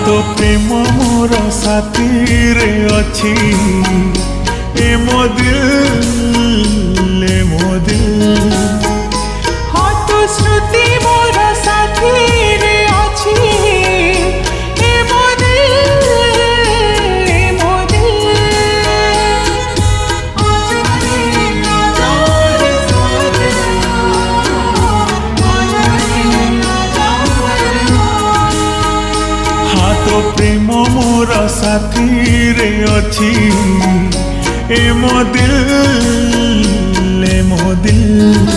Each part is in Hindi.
तो प्रेम मोर साथी रे अच्छी ए मो दिल ए मो दिल। हाँ तो श्रुति मोर साथी रे अच्छी ए मो दिल ए मो दिल। हाँ तो प्रेम मोर साथी रे अच्छी ए मो दिल ए मो दिल।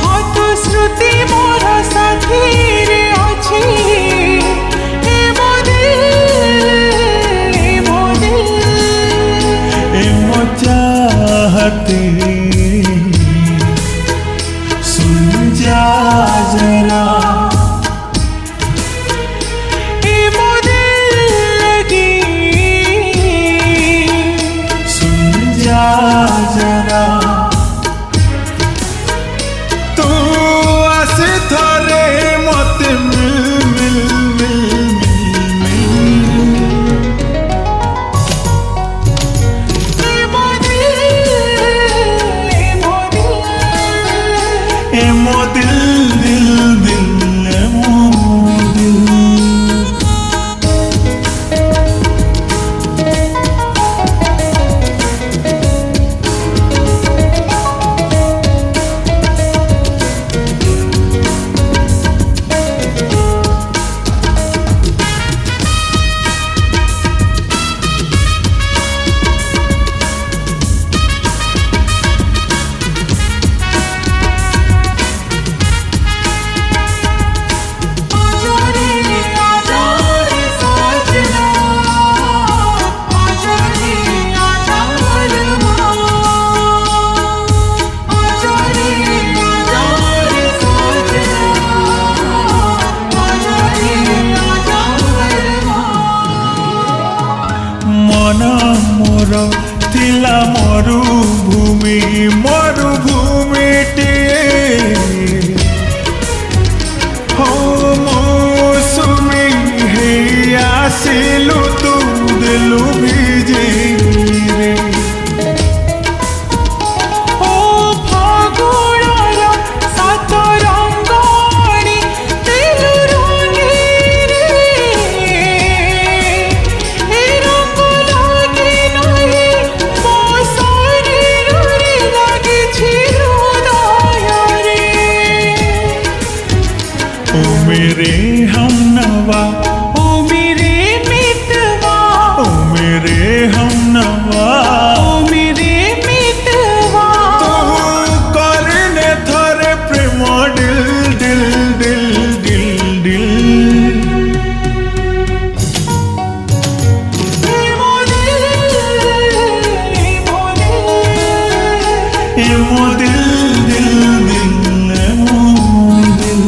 हाँ तो श्रुति मोर साथी रे अच्छी ए मो दिल ए मो दिल। ए मो चाहते सुन जा जरा जरा तू आसे थरे मत मिल मिल मिल मिल मिल। ए मो दिल दिल दिल ए मो दिल। मन मोर थिला मरुभूमि मरुभूमिटे हो मौसुमी हे आसिलु तू दिलु भिजे रे। मेरे हमनवा ओ मेरे मितवा ओ मेरे हमनवा ओ मेरे मितवा। तू करने थरे प्रेम दिल दिल दिल दिल दिल। ए मो दिल ए मो दिल। ए मो दिल दिल दिल ए मो दिल।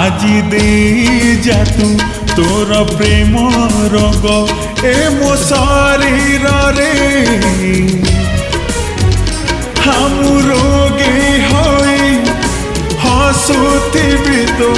আজি दे जा तू तोर प्रेम रंग ए मो शरीर रे। हम रोगी होई हसुथिबी तो